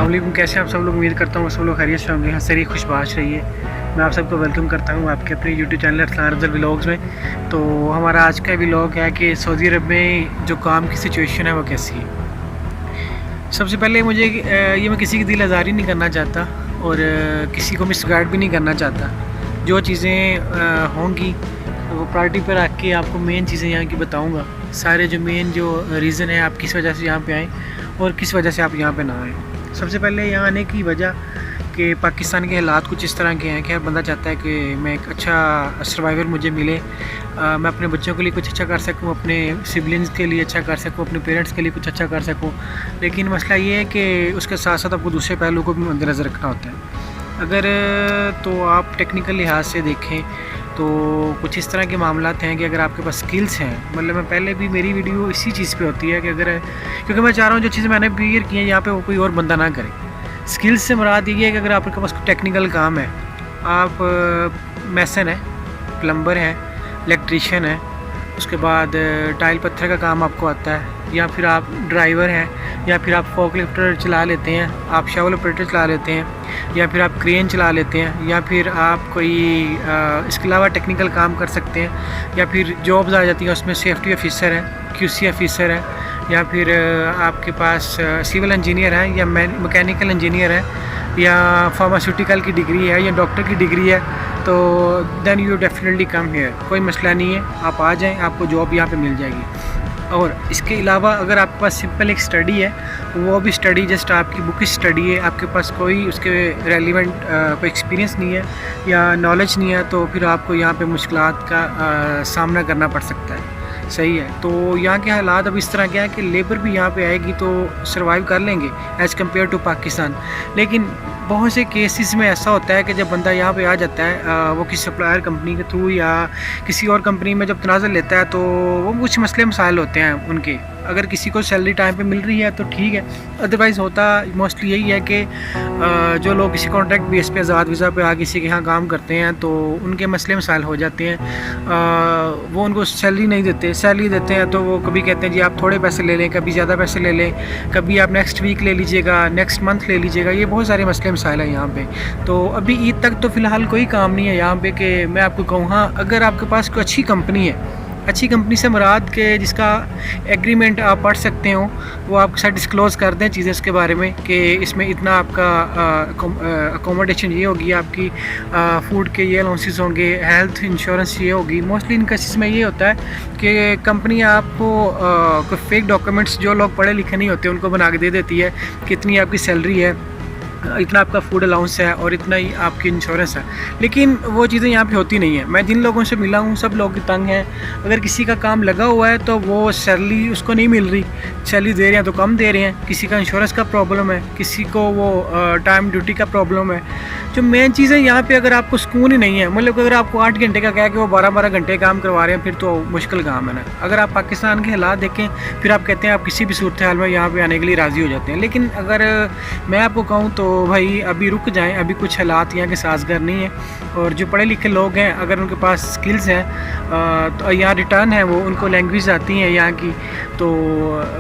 अस्सलाम, कैसे आप सब लोग। उम्मीद करता हूँ सब लोग खैरियत से होंगे, हंस रही खुशबाश रहिए। मैं आप सबको वेलकम करता हूँ आपके अपने YouTube channel Arsalan Afzal vlogs में। तो हमारा आज का व्लॉग है कि सऊदी अरब में जो काम की सिचुएशन है वो कैसी है। सबसे पहले मुझे ये मैं किसी की दिल आज़ारी नहीं करना चाहता और किसी को मिसगाइड भी नहीं करना चाहता। जो चीज़ें होंगी वो प्रायोरिटी पर रख के आपको मेन चीज़ें यहाँ की बताऊँगा। सारे जो मेन जो रीज़न है आप किस वजह से यहाँ पे आएँ और किस वजह से आप यहाँ पे ना आएँ। सबसे पहले यहाँ आने की वजह कि पाकिस्तान के हालात कुछ इस तरह के हैं कि हर बंदा चाहता है कि मैं एक अच्छा सर्वाइवर मुझे मिले, मैं अपने बच्चों के लिए कुछ अच्छा कर सकूं, अपने सिबलिंग्स के लिए अच्छा कर सकूं, अपने पेरेंट्स के लिए कुछ अच्छा कर सकूं। लेकिन मसला ये है कि उसके साथ साथ आपको दूसरे पहलू को भी मद्देनज़र रखना होता है। अगर तो आप टेक्निकल लिहाज से देखें तो कुछ इस तरह के मामलात हैं कि अगर आपके पास स्किल्स हैं, मतलब मैं पहले भी मेरी वीडियो इसी चीज़ पे होती है कि अगर, क्योंकि मैं चाह रहा हूँ जो चीज़ें मैंने क्लियर की हैं यहाँ पे वो कोई और बंदा ना करे। स्किल्स से मुराद ये है कि अगर आपके पास टेक्निकल काम है, आप मैसन है, प्लम्बर है, इलेक्ट्रीशियन है, उसके बाद टाइल पत्थर का काम आपको आता है, या फिर आप ड्राइवर हैं, या फिर आप फोकलिफ्टर चला लेते हैं, आप शावल ऑपरेटर चला लेते हैं, या फिर आप क्रेन चला लेते हैं, या फिर आप कोई इसके अलावा टेक्निकल काम कर सकते हैं, या फिर जॉब्स आ जाती हैं उसमें सेफ्टी ऑफिसर है, क्यूसी ऑफिसर है, या फिर आपके पास सिविल इंजीनियर है, या मैकेनिकल इंजीनियर है, या फार्मास्यूटिकल की डिग्री है, या डॉक्टर की डिग्री है, तो then you definitely come here. कोई मसला नहीं है, आप आ जाएं, आपको जॉब यहाँ पे मिल जाएगी। और इसके अलावा अगर आपके पास सिंपल एक स्टडी है, वो भी स्टडी जस्ट आपकी बुक स्टडी है, आपके पास कोई उसके रेलिवेंट कोई एक्सपीरियंस नहीं है या नॉलेज नहीं है, तो फिर आपको यहाँ पे मुश्किलात का सामना करना पड़ सकता है। सही है। तो यहाँ के हालात अब इस तरह के हैं कि लेबर भी यहाँ पे आएगी तो सर्वाइव कर लेंगे एज़ कम्पेयर टू पाकिस्तान। लेकिन बहुत से केसेस में ऐसा होता है कि जब बंदा यहाँ पे आ जाता है, वो किसी सप्लायर कंपनी के थ्रू या किसी और कंपनी में जब तनाज़ुल लेता है, तो वो कुछ मसले मसाइल होते हैं उनके। अगर किसी को सैलरी टाइम पे मिल रही है तो ठीक है, अदरवाइज़ होता मोस्टली यही है कि जो लोग किसी कॉन्ट्रैक्ट बेस पे आज़ाद वीज़ा पे आ किसी के यहाँ काम करते हैं तो उनके मसले मसाइल हो जाते हैं। वो उनको सैलरी नहीं देते, सैलरी देते हैं तो वो कभी कहते हैं जी आप थोड़े पैसे ले लें, कभी ज़्यादा पैसे ले लें, कभी आप नेक्स्ट वीक ले लीजिएगा, नेक्स्ट मंथ ले लीजिएगा। ये बहुत सारे मसले मसाइल हैं यहाँ पे। तो अभी ईद तक तो फ़िलहाल कोई काम नहीं है यहाँ पे कि मैं आपको कहूँ। हाँ, अगर आपके पास कोई अच्छी कंपनी है, अच्छी कंपनी से मुराद के जिसका एग्रीमेंट आप पढ़ सकते हो, वो आपके साथ डिस्क्लोज़ कर दें चीज़ें इसके बारे में कि इसमें इतना आपका अकोमोडेशन ये होगी, आपकी फूड के ये अलाउंसेस होंगे, हेल्थ इंश्योरेंस ये होगी। मोस्टली इन केसेस में ये होता है कि कंपनी आपको कोई फेक डॉक्यूमेंट्स जो लोग पढ़े लिखे नहीं होते उनको बना के दे देती है कि इतनी आपकी सैलरी है, इतना आपका फूड अलाउंस है और इतना ही आपकी इंश्योरेंस है। लेकिन वो चीज़ें यहाँ पे होती नहीं है। मैं जिन लोगों से मिला हूँ सब लोग तंग हैं। अगर किसी का काम लगा हुआ है तो वो सैलरी उसको नहीं मिल रही, सैलरी दे रहे हैं तो कम दे रहे हैं। किसी का इंश्योरेंस का प्रॉब्लम है, किसी को वो टाइम ड्यूटी का प्रॉब्लम है। जो मेन चीज़ है यहाँ पे, अगर आपको सुकून ही नहीं है, मतलब अगर आपको 8 घंटे का कह के वो 12-12 घंटे काम करवा रहे हैं, फिर तो मुश्किल काम है ना। अगर आप पाकिस्तान के हालात देखें फिर आप कहते हैं आप किसी भी सूरत हाल में यहाँ पे आने के लिए राज़ी हो जाते हैं। लेकिन अगर मैं आपको कहूँ तो भाई अभी रुक जाएं, अभी कुछ हालात यहाँ के साजगार नहीं है। और जो पढ़े लिखे लोग हैं, अगर उनके पास स्किल्स हैं तो यहाँ रिटर्न है, वो उनको लैंग्वेज आती है यहाँ की, तो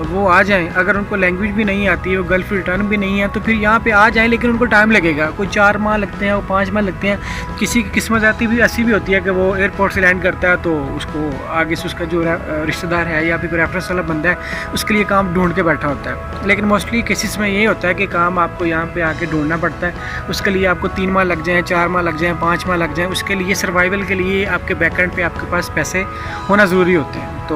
वो आ जाएं। अगर उनको लैंग्वेज भी नहीं आती है, वो गल्फ रिटर्न भी नहीं है, तो फिर यहाँ पे आ जाएं। लेकिन उनको टाइम लगेगा, कोई 4 माह लगते हैं, वो 5 माह लगते हैं। किसी की किस्मत ऐसी भी होती है कि वो एयरपोर्ट से लैंड करता है तो उसको आगे से उसका जो रिश्तेदार है या फिर कोई रेफरेंस वाला बंदा है उसके लिए काम ढूंढ के बैठा होता है। लेकिन मोस्टली केसेस में ये होता है कि काम आपको यहाँ पे आके ढूंढना पड़ता है। उसके लिए आपको 3 माह लग जाएँ, 4 माह लग जाएँ, 5 माह लग जाएँ। उसके लिए सर्वाइवल के लिए आपके बैकएंड पे आपके पास पैसे होना ज़रूरी होते हैं। तो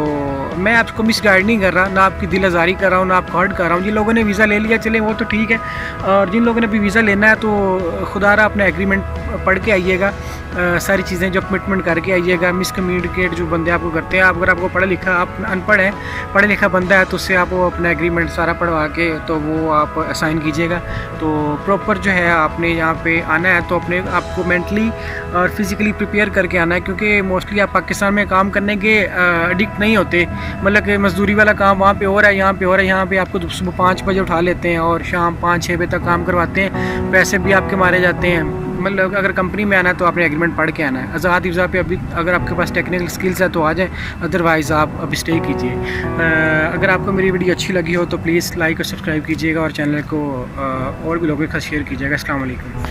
मैं आपको मिसगाइड नहीं कर रहा, ना आपकी दिल आज़ारी कर रहा हूँ, ना आपको हर्ट कर रहा हूँ। जिन लोगों ने वीज़ा ले लिया चले वो तो ठीक है, और जिन लोगों ने भी वीज़ा लेना है तो खुदारा अपना एग्रीमेंट पढ़ के आइएगा, सारी चीज़ें जो कमिटमेंट करके आइएगा। मिसकम्युनिकेट जो बंदे आपको करते हैं, आप अगर आपको पढ़ा लिखा, आप अनपढ़ हैं, पढ़ा लिखा बंदा है तो उससे आप वो अपना एग्रीमेंट सारा पढ़वा के तो वो आप साइन कीजिएगा। तो प्रॉपर जो है आपने यहाँ पे आना है तो अपने आपको मेंटली और फिज़िकली प्रिपेयर करके आना है, क्योंकि मोस्टली आप पाकिस्तान में काम करने के एडिक्ट नहीं होते। मतलब कि मजदूरी वाला काम वहाँ पे हो रहा है, यहाँ पे हो रहा है। यहाँ पे आपको सुबह 5 बजे उठा लेते हैं और शाम 5-6 बजे तक काम करवाते हैं, पैसे भी आपके मारे जाते हैं। मतलब अगर कंपनी में आना है तो आपने एग्रीमेंट पढ़ के आना है। आज़ाद वीज़ा पे अभी अगर आपके पास टेक्निकल स्किल्स है तो आ जाएँ, अदरवाइज़ आप अभी स्टे कीजिए। अगर आपको मेरी वीडियो अच्छी लगी हो तो प्लीज़ लाइक और सब्सक्राइब कीजिएगा और चैनल को और भी लोगों के साथ शेयर कीजिएगा। अस्सलाम वालेकुम।